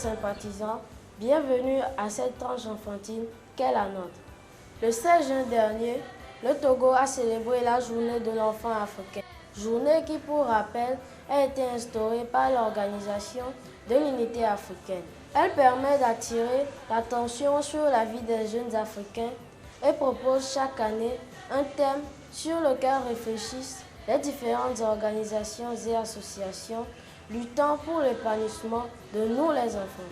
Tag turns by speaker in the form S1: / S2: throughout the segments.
S1: sympathisants, bienvenue à cette tranche enfantine qu'est la nôtre. Le 16 juin dernier, le Togo a célébré la journée de l'enfant africain. Journée qui, pour rappel, a été instaurée par l'Organisation de l'Unité africaine. Elle permet d'attirer l'attention sur la vie des jeunes Africains et propose chaque année un thème sur lequel réfléchissent les différentes organisations et associations luttant pour l'épanouissement de nous les enfants.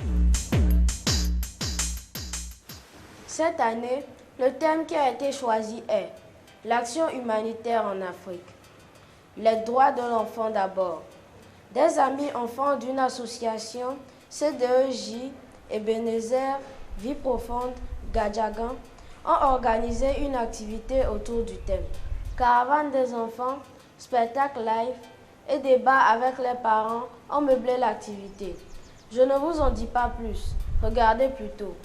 S1: Cette année, le thème qui a été choisi est l'action humanitaire en Afrique. Les droits de l'enfant d'abord. Des amis enfants d'une association CDEJ, Ebenezer, Vie Profonde, Gadjagan ont organisé une activité autour du thème. Caravane des enfants, spectacle live et débat avec les parents ont meublé l'activité. Je ne vous en dis pas plus, regardez plutôt.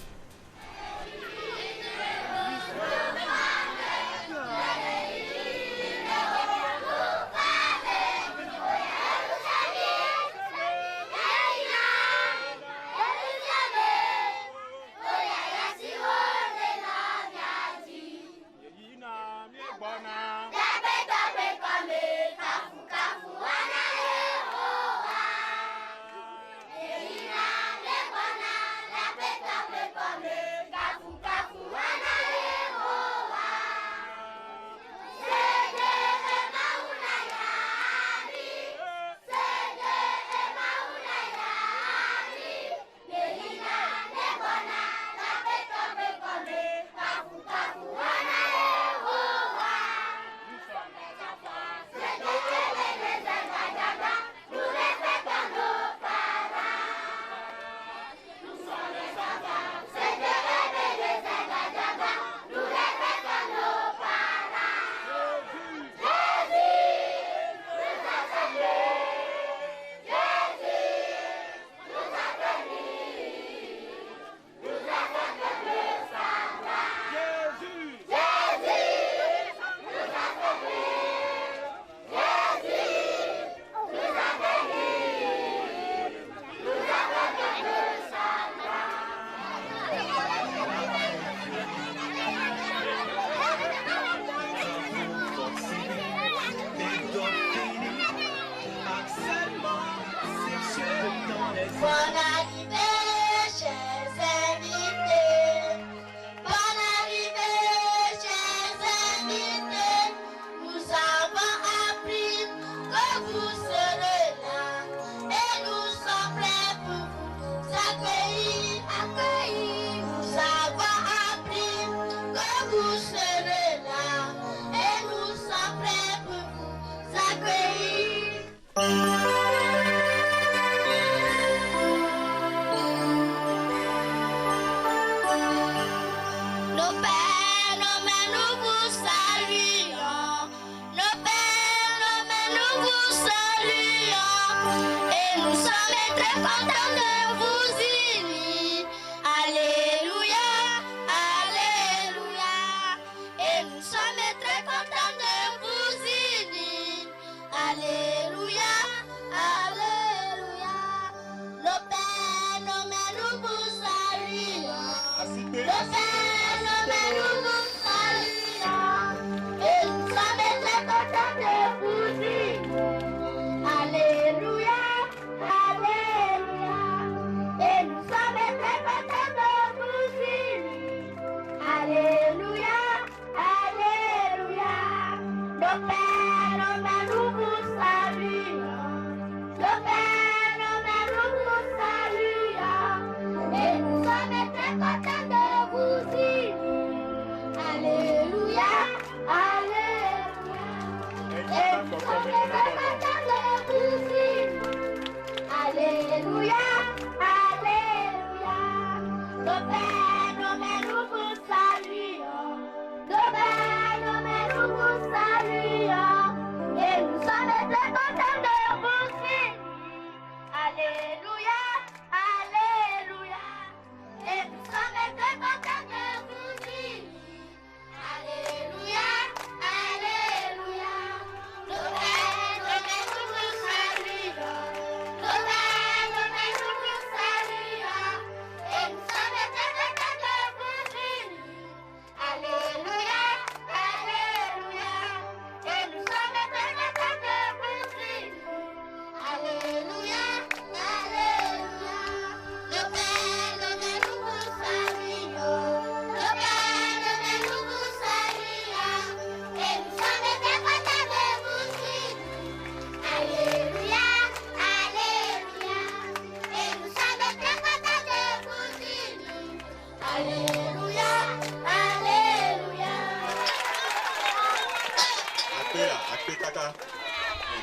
S2: Et nous sommes très contents de vous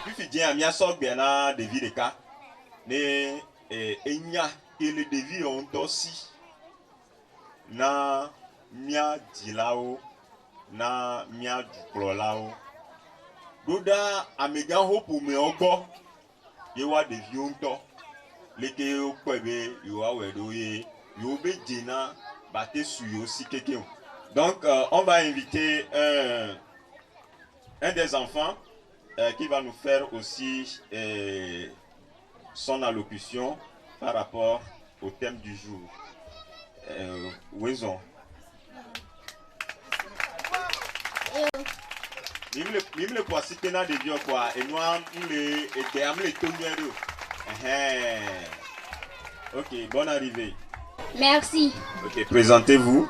S2: puis fidien amia sogbe na devi de ka ne enya que le devi ont aussi na mia dilao na mia duplolao doda amega hope me ogbo ye wa devi onto leke okwebe yo awedo ye yo be dina baté suyo aussi quelqu'un. Donc on va inviter un des enfants qui va nous faire aussi son allocution par rapport au thème du jour. Wezon. Mime le poissi que na de vieux quoi et nous le et am le tonnerre. Ok, bonne arrivée.
S3: Merci.
S2: Ok, présentez-vous.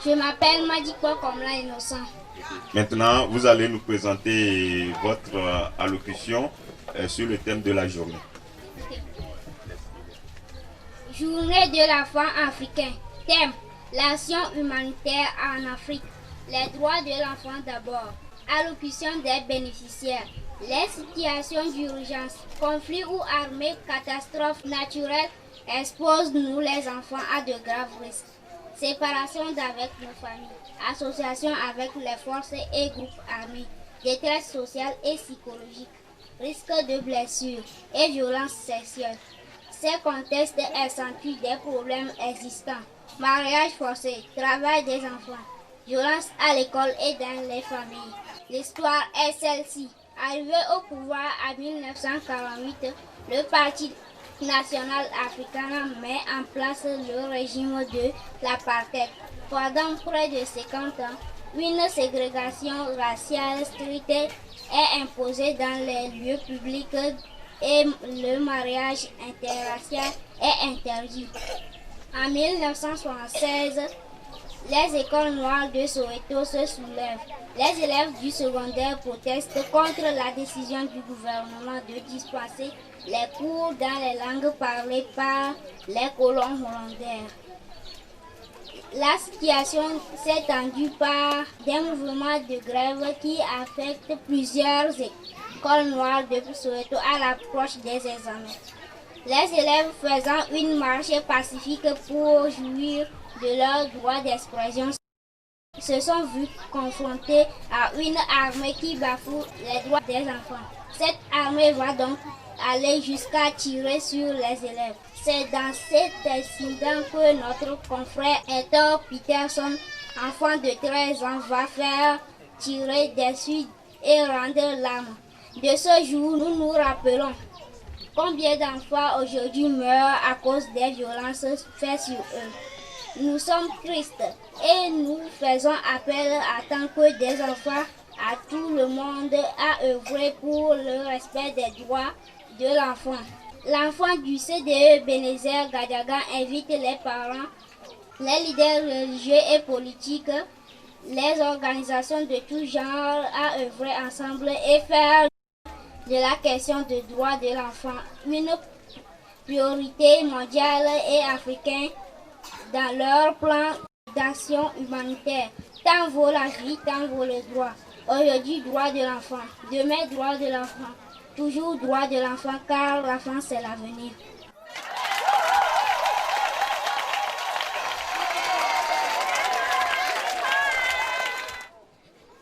S3: Je m'appelle Madiko Komla Innocent.
S2: Maintenant, vous allez nous présenter votre allocution sur le thème de la journée.
S3: Journée de l'enfant africain. Thème: l'action humanitaire en Afrique. Les droits de l'enfant d'abord. Allocution des bénéficiaires. Les situations d'urgence, conflits ou armées, catastrophes naturelles exposent nous les enfants à de graves risques. Séparation d'avec nos familles, association avec les forces et groupes armés, détresse sociale et psychologique, risque de blessures et violences sexuelles. Ces contextes accentuent des problèmes existants. Mariage forcé, travail des enfants, violence à l'école et dans les familles. L'histoire est celle-ci. Arrivé au pouvoir en 1948, le Parti national africain met en place le régime de l'apartheid. Pendant près de 50 ans, une ségrégation raciale stricte est imposée dans les lieux publics et le mariage interracial est interdit. En 1976, les écoles noires de Soweto se soulèvent. Les élèves du secondaire protestent contre la décision du gouvernement de dispenser les cours dans les langues parlées par les colons hollandais. La situation s'est étendue par des mouvements de grève qui affectent plusieurs écoles noires de Soweto à l'approche des examens. Les élèves faisant une marche pacifique pour jouir de leur droit d'expression se sont vus confrontés à une armée qui bafoue les droits des enfants. Cette armée va donc aller jusqu'à tirer sur les élèves. C'est dans cet incident que notre confrère Hector Peterson, enfant de 13 ans, va faire tirer dessus et rendre l'âme. De ce jour, nous nous rappelons combien d'enfants aujourd'hui meurent à cause des violences faites sur eux. Nous sommes tristes et nous faisons appel à tant que des enfants, à tout le monde à œuvrer pour le respect des droits de l'enfant. L'enfant du CDE Bénézer Gadiaga invite les parents, les leaders religieux et politiques, les organisations de tout genre à œuvrer ensemble et faire de la question des droits de l'enfant une priorité mondiale et africaine dans leur plan d'action humanitaire. Tant vaut la vie, tant vaut le droit. Aujourd'hui, droit de l'enfant. Demain, droit de l'enfant. Toujours droit de l'enfant, car l'enfant, c'est l'avenir.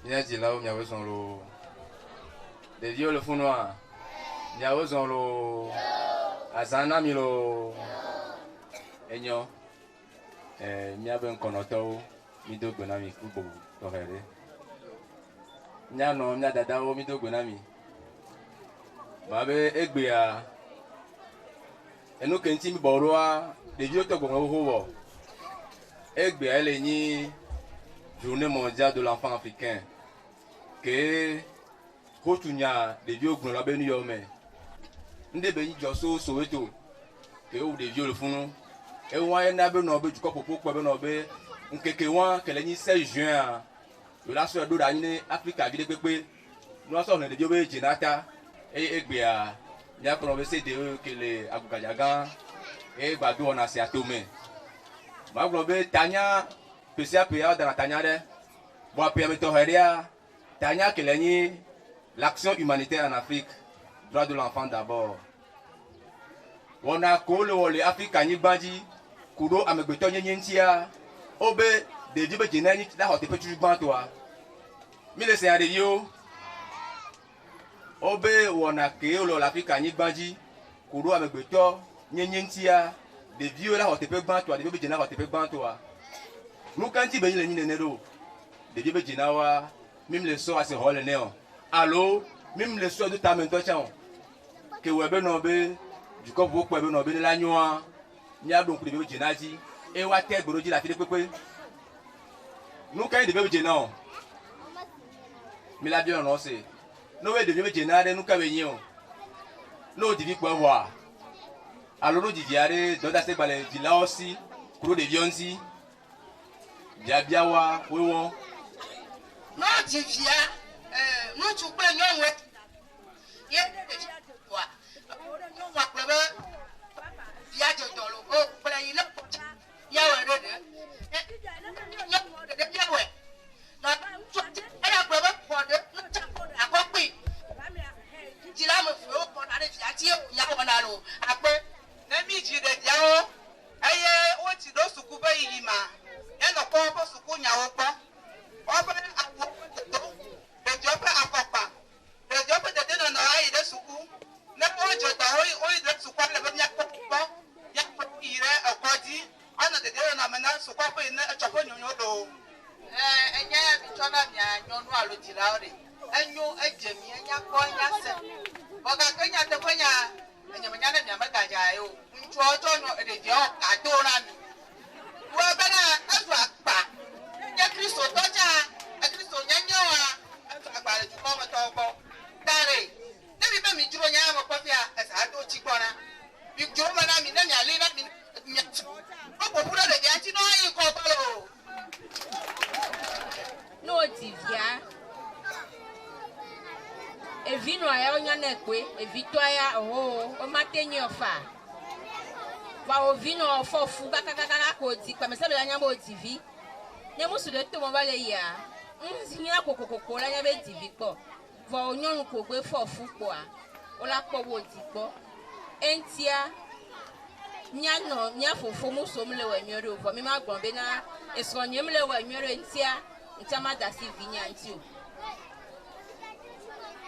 S4: Bien dit là où il y a besoin de Dieu le fond noir. Il y a besoin de Azana Milo. Enyo. Mi a ben konoto mi do gonami kubo torere. Nya no nya dada o mi do gonami. Ma be egbe a enu kenti mi boroa de Dieu to gongo ho. Egbe ele ni journée mondiale de l'enfant africain. Que Kotunya de Dieu gon la benu yo me. Nde be ni joso Soweto. Que o de Dieu le funu. Et on a un no be du corps pour quoi no be nkeke wan que le 16 juin la so do da ni Afrique vide pepe no so ne de Dieu be jinata et egbe a nya ko no be CDE que le agugajagan et gbadu ona se atome ma glo be tanya PCA dans la tanya de bo permettre heria tanya que le ni l'action humanitaire en Afrique droit de l'enfant d'abord. On a collé Afrique à Nibandi, Kuro Amegbeton Yentia, Obe, de Dibe Genani, la Hote Petit Bantois. Mille c'est un review. Obe, on a créé l'Afrique à Nibandi, Kuro Amegbeton Yentia, de vieux la Hote Petit Bantois, de Dibe Genani Hote Petit Bantois. Nous, quand il y a une néro, de Dibe Genawa, même le soir à ce rôle néon. Allô, même le soir de ta mentochon. Que vous avez nommé, du coup, vous pouvez nommer l'agneau, il y a donc le Genazi, et vous avez dit la fille de Pépé. Nous, quand il devait Genan, mais la bien annoncé. Nous, il devait Genan, nous, Cavignon. Nous, devons quoi voir. Alors, nous, diviaré, dans la sébalé, dit là aussi, pour les vionzi. Biabiawa, Wewon.
S5: Non, Divia, nous tu peux nous ouais. Il y a des quoi. Nous va pleurer. Il y a des dollars. Oh, pour la île. Il y a un redde. Il y a ouais. Non, elle a pleurer pour deux. Nous t'avons à compris. Tu l'as me fait pour aller fiatier. Il y a un allo. Après, n'ami dit de diao. Aïe, oh, tu dois se couper il m'a. Elle n'a pas se couper à pas. Oba awo de jope akọpa de jope de de na ayi de suku na ojo ta oyi de suku le be nya popo ya popo ire akodi ana de de na mena suku po ina chopo nyonyo do enya ya bi chona nya nyonu alo dira ore enyo ejemi enya ko nya se boga kenya te kwenya enya menya na nya mega ja yo ntu ojo no de de o ka do na mi wo be na azu akpa ya Kristo toja Kristo nyanyawa agbare ju ko mo to ko dare debi be mi juro nya mo ko fia esa do chi gbona bi juro ma na mi na mi ale na mi o ko bura de ya ti no yi ko ba lo
S6: no divia evino aya onya na ekwe evito aya o matenyi ofa wa ovino ofofu kakakaka ko ti pa mesebe anya mo tv ne musu de to mo ba le ya nzinya kokokoko la nya be tv po vo onyonu ko gbe fofu po a o la po wo ti po entia nya no nya fofo muso mle wa nyore o vo mi ma gbon be na eso nyemle wa nyore entia ntama da si vinya ntio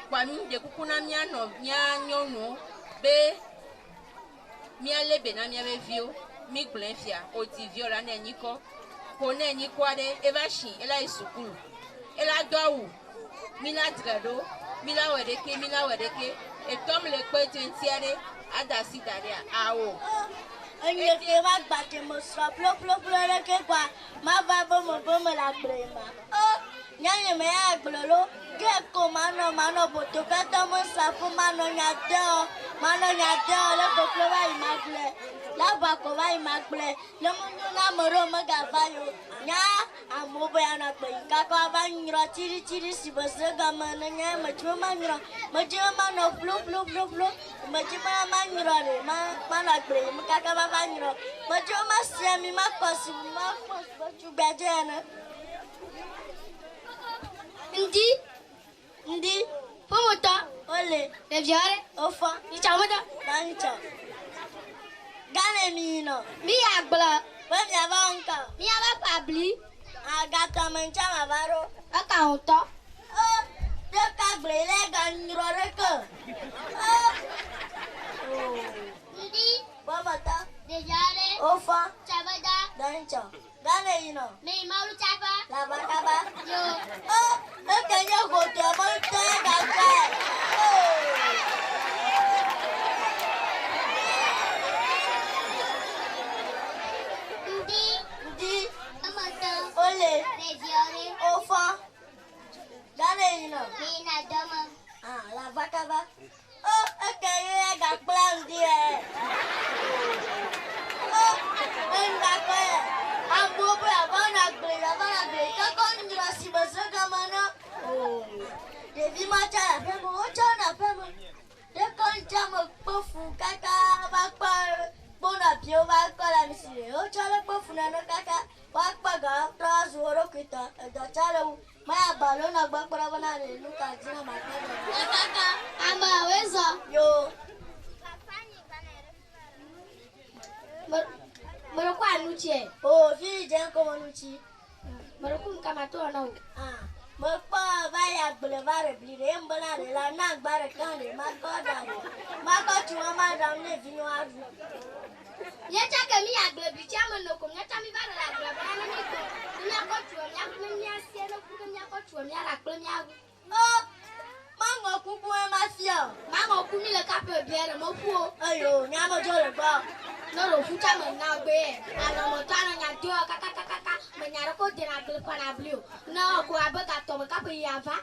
S6: kwa mi de kukuna nya no nya nyonu be mi alebe na mi avio mi glenfia o tv ora na nyiko ko na nyiko ade evashi ela isukulu ela dowu mi la dredo mi la wedeke e tom le pe tentiare adasi daria awo
S7: onye ke ma gba ke mo so plo le ke kwa ma ba bo mo la brema oh nyanye me ya glolo ke ko mano boto ka to mo sa fu mano nya de le ko plo ba imagle la ba ko ba imagle le mo na moro ma ga ba yo nya amo ba na pe ka ko ba nyro chiri si bo se ga ma na nya ma chuma nyro ma chuma no plo ma chuma ma nyro re ma na bre ma ka ba nyro ma chuma se mi ma ko si ma ko chu ba je na Ndi, pomoto, ole, le viore, ofa, ni chamoto, bancho. Gane mino, mi agla, we mi avanka, mi ava pabli, agata mancha mavaro, akaunto. Oh, de kagle le ganro reko. Oh. Ndi, pomoto, le viore, ofa, chavada, bancho. Gane ino, mi maulu chapa, la bakaba, yo. Oh. Okay, you go to a mountain and die. Ndi, ole, ofa, dale, you know. La vaca va. Oh, okay, you got plan there. Oh, and that way. I'm moving about a Kakon, you are Sibasaga Mana. Oh, the Vimata, Pemona, Pemon. The Conjam Pofu, Kaka, Bakpa, Bona Piova, Calamisi, Ochala Pofuna, Kaka, Bakpaga, Tras, Orokita, and the Chalo, my balloon of Bakravana, look at Zina, my Kaka, I'm always Yo.
S1: Mereka anu cie.
S7: Oh, fille jangan kau manuci.
S1: Mereka kama tu anau.
S7: Mereka bayar belevar beli rembelar la nak barakan de maka dah. Maka cuma madam ne vino adu.
S1: Nyata kami agak beli cuma nokum. Nyata mi bara agak beli ni tu. Nyata kau cuma nyata ni asyik nokum nyata kau cuma nyata agak nyata.
S7: Oh, mango kuku mafia.
S1: Mango kumi le kape biara mofu.
S7: Ayo, nyama jole ba.
S1: Noro futa menau be. Ano motano nyadio kakak. Menyara ko dina beli pana beliu. No ko abe kato kape yava.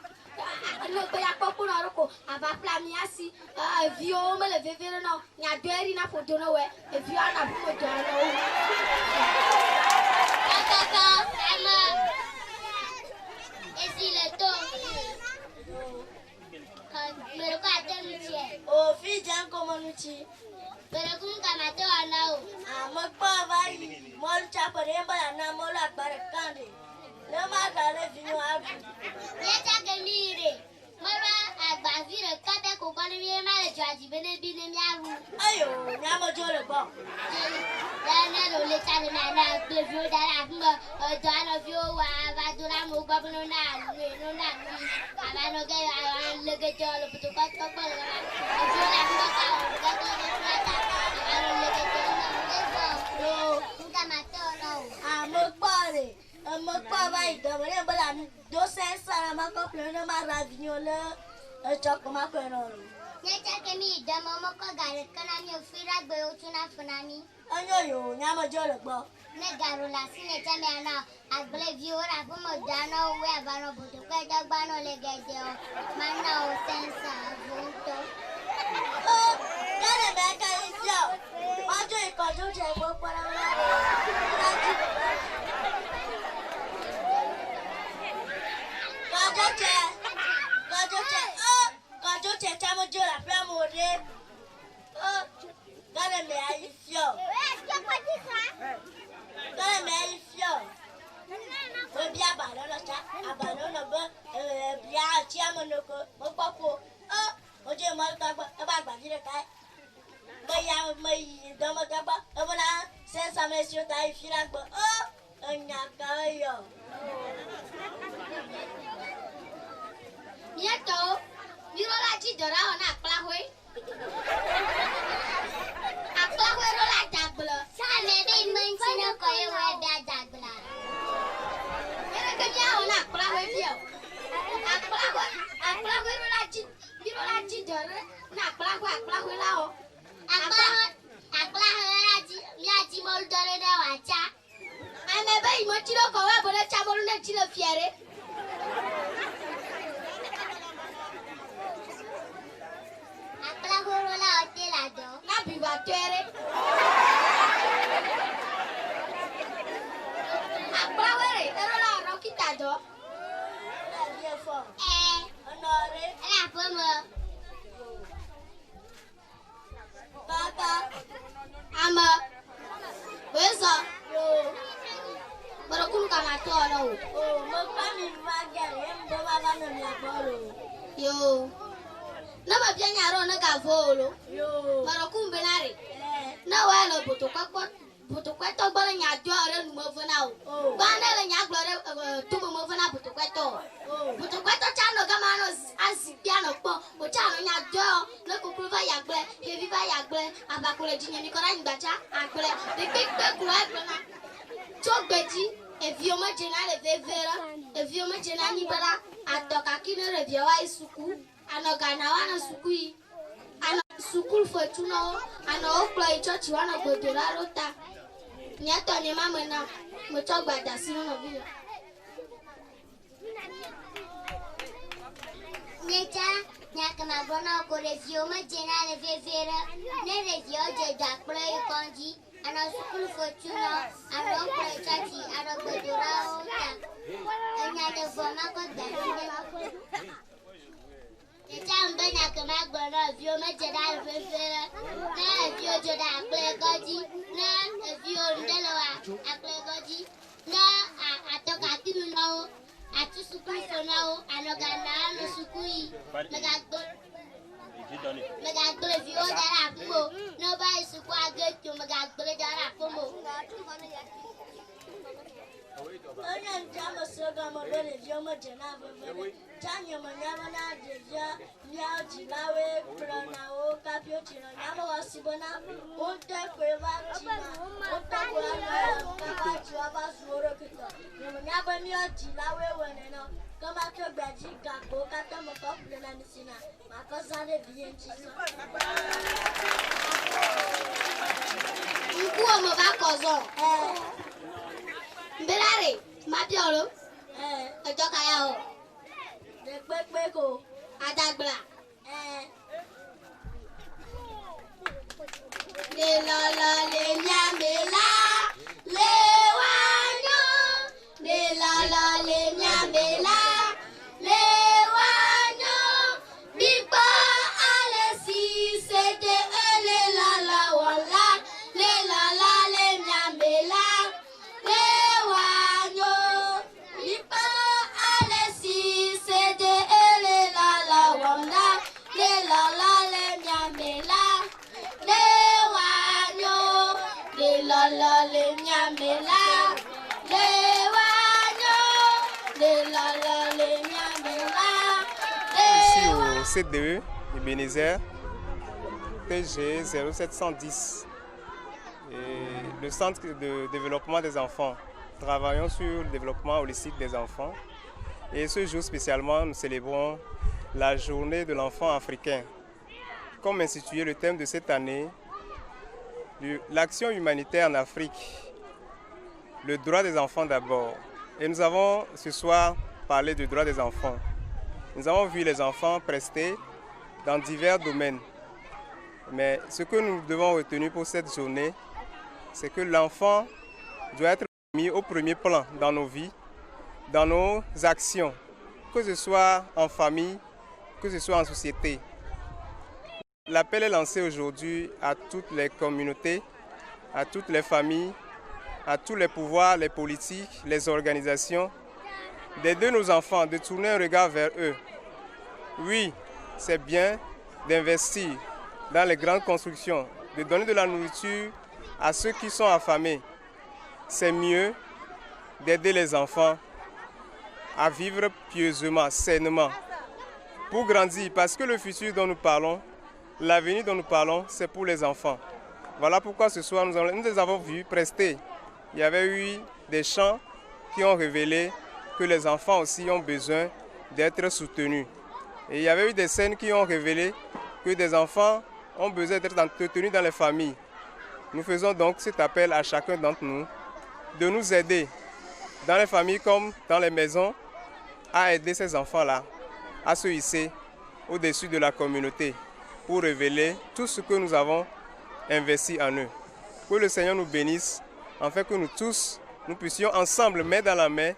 S1: Lo be yakko ko noro ko ava plamiasi. Vio me le vevere no. Nyadio eri na foto no we. Vio na foto no.
S3: Kaka, ama. Esi le to. Mereka ada lucu.
S7: Oh, fille jangan kau manuci.
S3: Mereka kama tu anau.
S7: Mereka bayar. Mol capa rembelar na mol barakan de. Lama kali vino adu.
S3: Nyata kami re. Mereka agak viral kata kau kalau dia malah jadi bene miaru.
S7: Ayo, nyama jole ba.
S3: Dan ada oleh cara mana review darah semua. Tuan review avadura muka penona, penona. Abang orang orang lagi jual betul betul betul. Review dah semua kau, betul betul betul. Abang lagi jual. Lo, kita mati lo.
S7: Mereka ni. Mereka bayar. Dah rembelar dosen sana maka pelana marah vino le. Cakap maka nol.
S3: Nyata kami dah mau kau garis kanami firat bayu cuna funami.
S7: Ayo, nyama jole ba.
S3: Negara lain ni macam mana? Agbele view apa modana we abano butuh kerja abano legedeo mana sensa buntu.
S7: Oh, jangan mereka itu. Maju ikut tu cewek perang lagi. Kau cek cama jual apa mode? Oh, jangan mereka itu. Kalau mereka itu, berbiar balon aja, balon apa? Biar ciam menoko, mengaku. Oh, macam mana apa bagi dekat? Bayar dama apa? Apa nak? Saya sama siapa tahu filan ber. Oh, enyak kaya.
S1: Ni tu, biro lagi dorang nak pelahui. Pelahui rola jabla.
S3: Sama deh mencina kau ada jagla.
S1: Mereka kerja nak pelahui dia. Pelahui rola jid, biro lagi dorang nak pelahui lau.
S3: Akla lagi mau dorang dah waca.
S1: Ame bayi macam kau boleh cabut nak cila fiare.
S3: Akla rola hotel ada.
S1: Nabi batere. Pelahui rola rokita do.
S7: Dia faham. Honore.
S3: Apa mo?
S7: Kata.
S1: Ama. Besok.
S7: Yo.
S1: Berakun kama tu orang.
S7: Oh, mereka ni bagian yang bawa nak baru.
S1: Yo. Nama dia nyaro nak kafolo.
S7: Yo.
S1: Berakun benari. Nawa lo butuh kweto bala nyadjo are numo vunao. Bana le nyaglo re tumo mo vuna butuh kweto. Butuh kweto chano kama no asipiano po. O chano nyadjo le kukuva yagble, heviva yagble, abakule jinya mikora ngbacha agble. De kekpe kuwa blona. Chogbeji evioma jena le vevera, evioma jena ni bara atoka kine re viewa isuku. Anogana wana sukui. Ana sukul fortuno ana oklo church wana godora rota. Nyato ni mama na mchogba dasino no bio.
S3: Nyata nyakama bona ko review ma jena le vevera ne review je dakplo konji ana sukul fortuno ana oklo church ana godora rota. Anya de bona ko dasino. Chamba na kama gbona vio ma jeda fefere na vio joda akle goji na vio ndelewa akle goji na atoka tinu no atu sukui fonao anogana no sukui na gagbo
S8: Ici au CDE, Ebenezer, TG 0710, et le centre de développement des enfants. Travaillons sur le développement holistique des enfants. Et ce jour spécialement, nous célébrons la journée de l'enfant africain. Comme institué le thème de cette année, l'action humanitaire en Afrique, le droit des enfants d'abord. Et nous avons ce soir parlé du droit des enfants. Nous avons vu les enfants prester dans divers domaines. Mais ce que nous devons retenir pour cette journée, c'est que l'enfant doit être mis au premier plan dans nos vies, dans nos actions, que ce soit en famille, que ce soit en société. L'appel est lancé aujourd'hui à toutes les communautés, à toutes les familles, à tous les pouvoirs, les politiques, les organisations, d'aider nos enfants, de tourner un regard vers eux. Oui, c'est bien d'investir dans les grandes constructions, de donner de la nourriture à ceux qui sont affamés. C'est mieux d'aider les enfants à vivre pieusement, sainement, pour grandir, parce que le futur dont nous parlons, l'avenir dont nous parlons, c'est pour les enfants. Voilà pourquoi ce soir, nous les avons vus prester. Il y avait eu des chants qui ont révélé que les enfants aussi ont besoin d'être soutenus. Et il y avait eu des scènes qui ont révélé que des enfants ont besoin d'être entretenus dans les familles. Nous faisons donc cet appel à chacun d'entre nous de nous aider dans les familles comme dans les maisons à aider ces enfants-là à se hisser au-dessus de la communauté pour révéler tout ce que nous avons investi en eux. Que le Seigneur nous bénisse, afin que nous tous, nous puissions ensemble, main dans la main,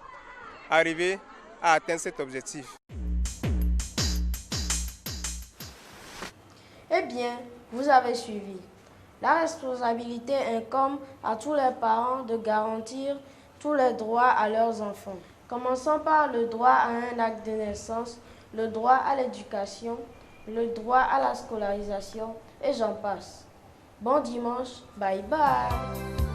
S8: arriver à atteindre cet objectif.
S1: Eh bien, vous avez suivi. La responsabilité incombe à tous les parents de garantir tous les droits à leurs enfants. Commençons par le droit à un acte de naissance, le droit à l'éducation, le droit à la scolarisation, et j'en passe. Bon dimanche, bye bye.